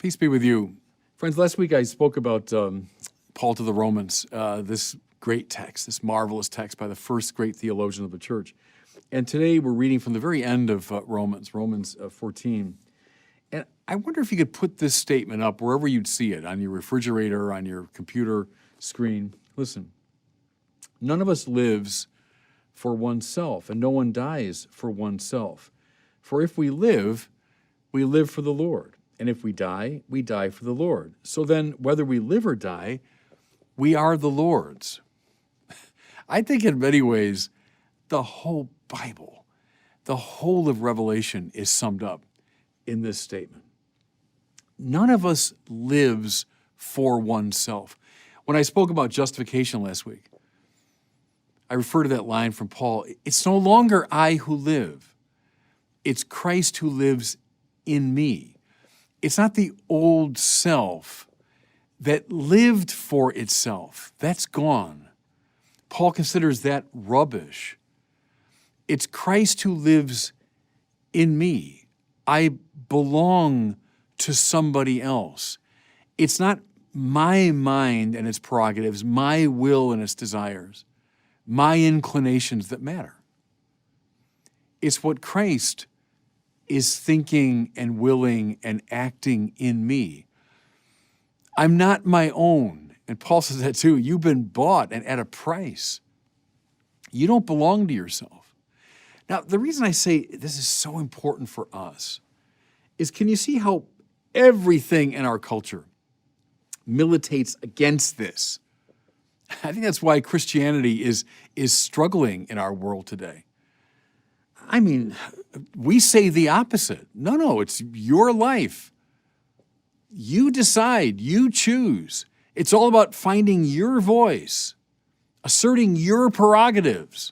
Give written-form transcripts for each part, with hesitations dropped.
Peace be with you. Friends, last week I spoke about Paul to the Romans, this great text, this marvelous text by the first great theologian of the church. And today we're reading from the very end of Romans 14. And I wonder if you could put this statement up wherever you'd see it, on your refrigerator, on your computer screen. Listen, none of us lives for oneself, and no one dies for oneself. For if we live for the Lord. And if we die for the Lord. So then, whether we live or die, we are the Lord's. I think in many ways, the whole Bible, the whole of Revelation is summed up in this statement. None of us lives for oneself. When I spoke about justification last week, I refer to that line from Paul. It's no longer I who live. It's Christ who lives in me. It's not the old self that lived for itself. That's gone. Paul considers that rubbish. It's Christ who lives in me. I belong to somebody else. It's not my mind and its prerogatives, my will and its desires, my inclinations that matter. It's what Christ is thinking and willing and acting in me. I'm not my own. And Paul says that too. You've been bought and at a price. You don't belong to yourself. Now, the reason I say this is so important for us is, can you see how everything in our culture militates against this? I think that's why Christianity is struggling in our world today. I mean, we say the opposite. No, it's your life. You decide, you choose. It's all about finding your voice, asserting your prerogatives.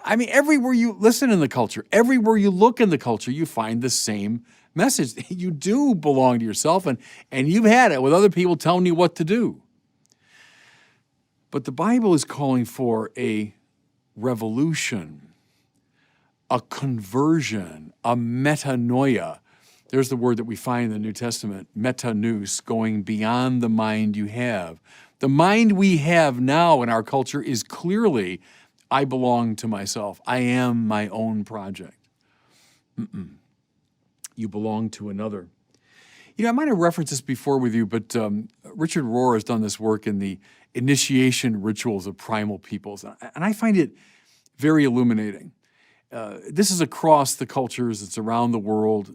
I mean, everywhere you listen in the culture, everywhere you look in the culture, you find the same message. You do belong to yourself, and you've had it with other people telling you what to do. But the Bible is calling for a revolution, a conversion, a metanoia. There's the word that we find in the New Testament, metanous, going beyond the mind you have. The mind we have now in our culture is clearly, I belong to myself. I am my own project. You belong to another. You know, I might have referenced this before with you, but Richard Rohr has done this work in the initiation rituals of primal peoples, and I find it very illuminating. This is across the cultures, it's around the world.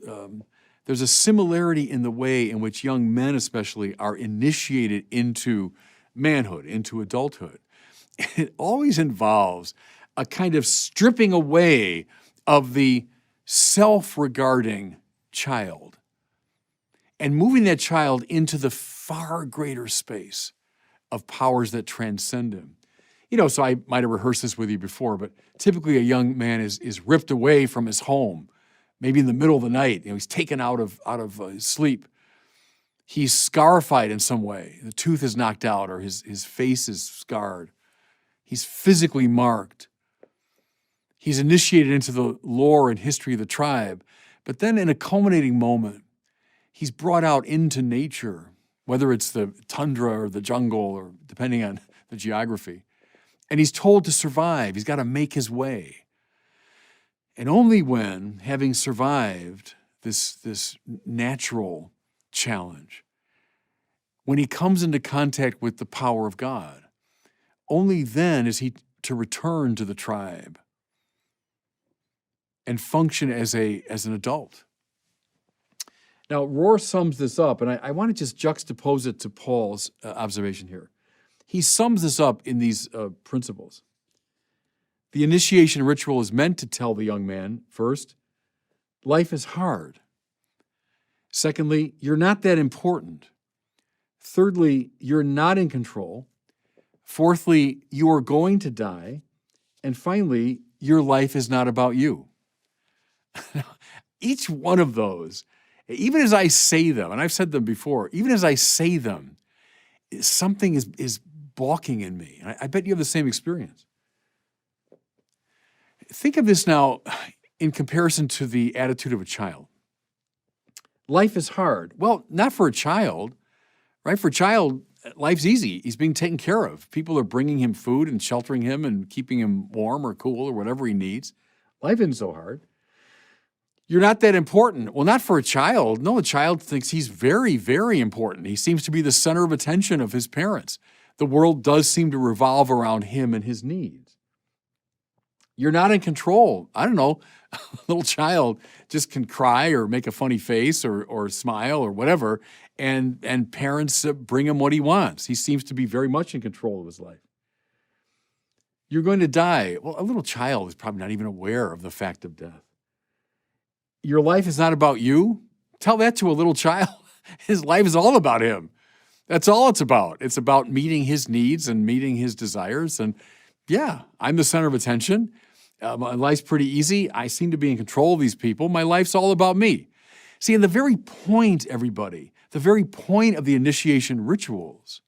There's a similarity in the way in which young men especially are initiated into manhood, into adulthood. It always involves a kind of stripping away of the self-regarding child and moving that child into the far greater space of powers that transcend him. You know, so I might have rehearsed this with you before, but typically a young man is ripped away from his home, maybe in the middle of the night. You know, he's taken out of his sleep. He's scarified in some way. The tooth is knocked out, or his face is scarred. He's physically marked. He's initiated into the lore and history of the tribe. But then in a culminating moment, he's brought out into nature, whether it's the tundra or the jungle, or depending on the geography. And he's told to survive. He's got to make his way. And only when, having survived this natural challenge, when he comes into contact with the power of God, only then is he to return to the tribe and function as an adult. Now, Rohr sums this up, and I want to just juxtapose it to Paul's observation here. He sums this up in these principles. The initiation ritual is meant to tell the young man, first, life is hard. Secondly, you're not that important. Thirdly, you're not in control. Fourthly, you are going to die. And finally, your life is not about you. Each one of those, even as I say them, and I've said them before, even as I say them, something is balking in me. I bet you have the same experience. Think of this now in comparison to the attitude of a child. Life is hard. Well, not for a child, right? For a child, life's easy. He's being taken care of. People are bringing him food and sheltering him and keeping him warm or cool or whatever he needs. Life isn't so hard. You're not that important. Well, not for a child. No, a child thinks he's very, very important. He seems to be the center of attention of his parents. The world does seem to revolve around him and his needs. You're not in control. I don't know. A little child just can cry or make a funny face or smile or whatever, and parents bring him what he wants. He seems to be very much in control of his life. You're going to die. Well, a little child is probably not even aware of the fact of death. Your life is not about you. Tell that to a little child. His life is all about him. That's all it's about. It's about meeting his needs and meeting his desires. And yeah, I'm the center of attention. My life's pretty easy. I seem to be in control of these people. My life's all about me. See, and the very point, everybody, the very point of the initiation rituals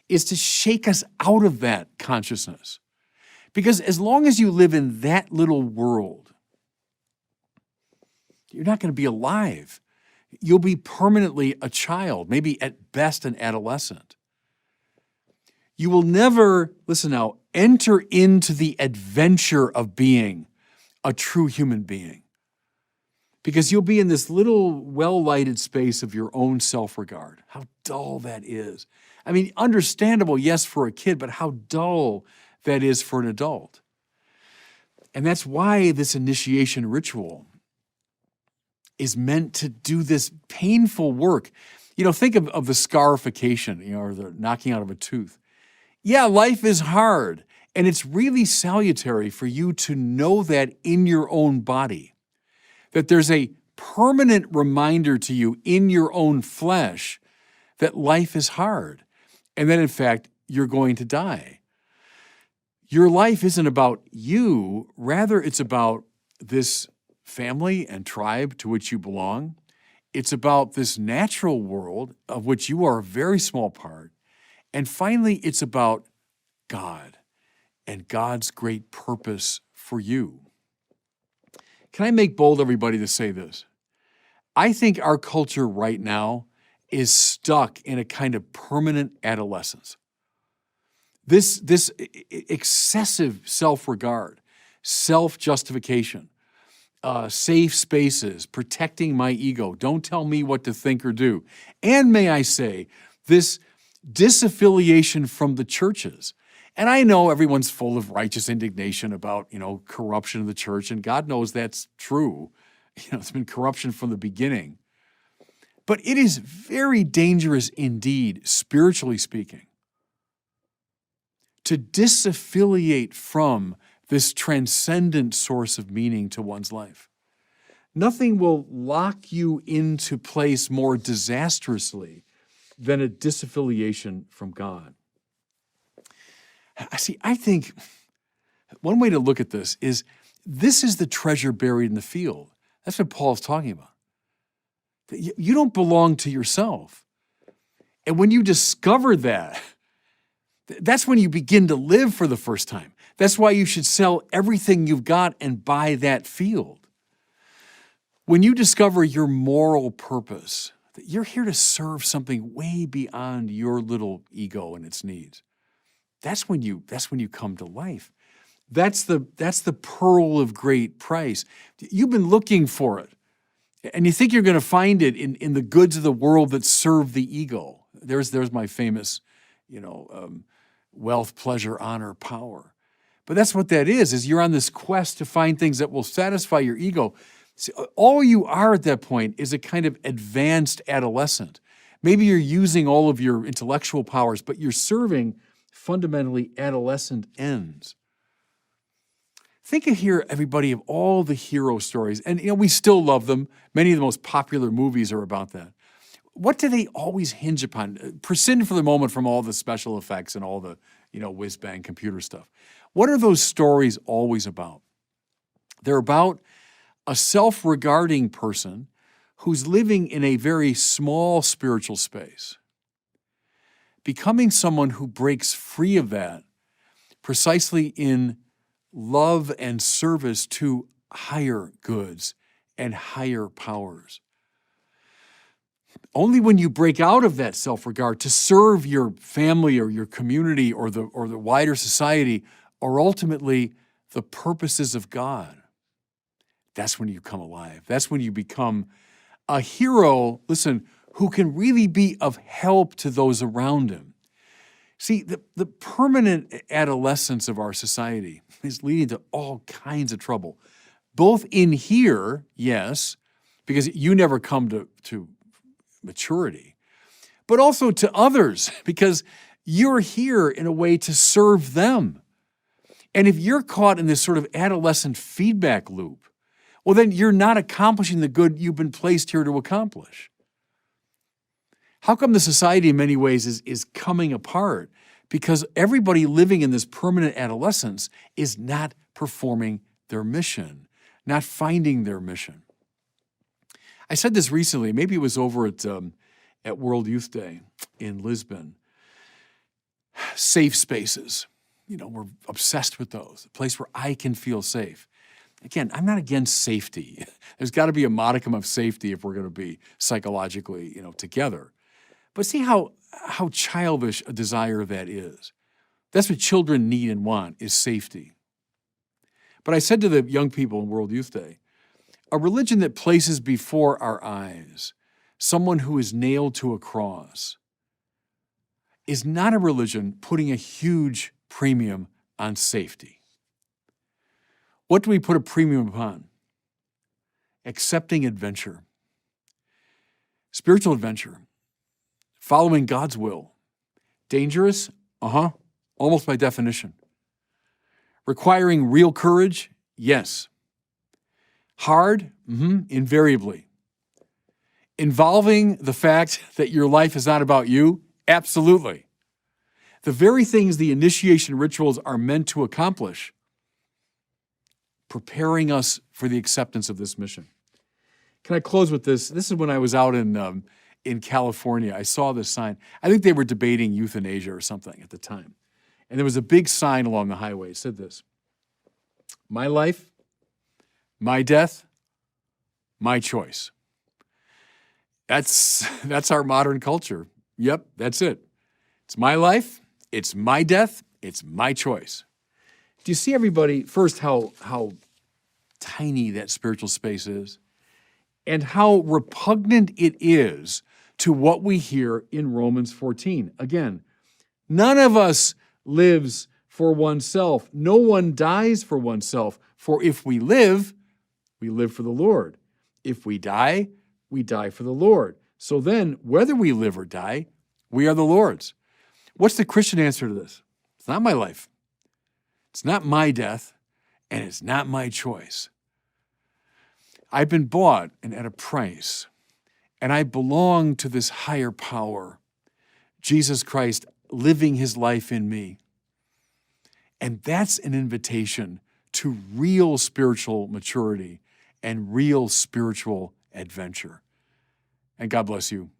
is to shake us out of that consciousness. Because as long as you live in that little world, you're not going to be alive. You'll be permanently a child, maybe at best an adolescent. You will never, listen now, enter into the adventure of being a true human being. Because you'll be in this little well-lighted space of your own self-regard. How dull that is. I mean, understandable, yes, for a kid, but how dull that is for an adult. And that's why this initiation ritual is meant to do this painful work. You know, think of the scarification, or the knocking out of a tooth. Yeah, life is hard, and it's really salutary for you to know that in your own body, that there's a permanent reminder to you in your own flesh that life is hard, and that, in fact, you're going to die. Your life isn't about you, rather it's about this family and tribe to which you belong. It's about this natural world of which you are a very small part. And finally, it's about God and God's great purpose for you. Can I make bold, everybody, to say this? I think our culture right now is stuck in a kind of permanent adolescence. This excessive self-regard, self-justification, safe spaces, protecting my ego, don't tell me what to think or do. And may I say, this disaffiliation from the churches. And I know everyone's full of righteous indignation about, corruption of the church, and God knows that's true. It's been corruption from the beginning. But it is very dangerous indeed, spiritually speaking, to disaffiliate from this transcendent source of meaning to one's life. Nothing will lock you into place more disastrously than a disaffiliation from God. See, I think one way to look at this is the treasure buried in the field. That's what Paul's talking about. You don't belong to yourself. And when you discover that, that's when you begin to live for the first time. That's why you should sell everything you've got and buy that field. When you discover your moral purpose, that you're here to serve something way beyond your little ego and its needs, that's when you come to life. That's the pearl of great price. You've been looking for it, and you think you're going to find it in the goods of the world that serve the ego. There's my famous, wealth, pleasure, honor, power. But that's what that is you're on this quest to find things that will satisfy your ego. See, all you are at that point is a kind of advanced adolescent. Maybe you're using all of your intellectual powers, but you're serving fundamentally adolescent ends. Think of here, everybody, of all the hero stories. And, we still love them. Many of the most popular movies are about that. What do they always hinge upon? Prescind for the moment from all the special effects and all the, whiz-bang computer stuff. What are those stories always about? They're about a self-regarding person who's living in a very small spiritual space, becoming someone who breaks free of that precisely in love and service to higher goods and higher powers. Only when you break out of that self-regard to serve your family or your community or the wider society or ultimately the purposes of God, that's when you come alive. That's when you become a hero, listen, who can really be of help to those around him. See, the permanent adolescence of our society is leading to all kinds of trouble, both in here, yes, because you never come to maturity, but also to others, because you're here in a way to serve them. And if you're caught in this sort of adolescent feedback loop, well, then you're not accomplishing the good you've been placed here to accomplish. How come the society in many ways is coming apart? Because everybody living in this permanent adolescence is not performing their mission, not finding their mission. I said this recently, maybe it was over at World Youth Day in Lisbon. Safe spaces, we're obsessed with those, a place where I can feel safe. Again, I'm not against safety. There's got to be a modicum of safety if we're going to be psychologically, together. But see how childish a desire that is. That's what children need and want, is safety. But I said to the young people in World Youth Day, a religion that places before our eyes someone who is nailed to a cross is not a religion putting a huge premium on safety. What do we put a premium upon? Accepting adventure, spiritual adventure, following God's will. Dangerous? Almost by definition. Requiring real courage? Yes. Hard? Invariably. Involving the fact that your life is not about you? Absolutely. The very things the initiation rituals are meant to accomplish, preparing us for the acceptance of this mission. Can I close with this? This is when I was out in California. I saw this sign. I think they were debating euthanasia or something at the time. And there was a big sign along the highway. It said this: my life, my death, my choice. That's our modern culture. Yep, that's it. It's my life, it's my death, it's my choice. Do you see, everybody, first how tiny that spiritual space is and how repugnant it is to what we hear in Romans 14? Again, none of us lives for oneself. No one dies for oneself. For if we live for the Lord. If we die for the Lord. So then, whether we live or die, we are the Lord's. What's the Christian answer to this? It's not my life. It's not my death, and it's not my choice. I've been bought and at a price, and I belong to this higher power, Jesus Christ living his life in me. And that's an invitation to real spiritual maturity and real spiritual adventure. And God bless you.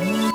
you.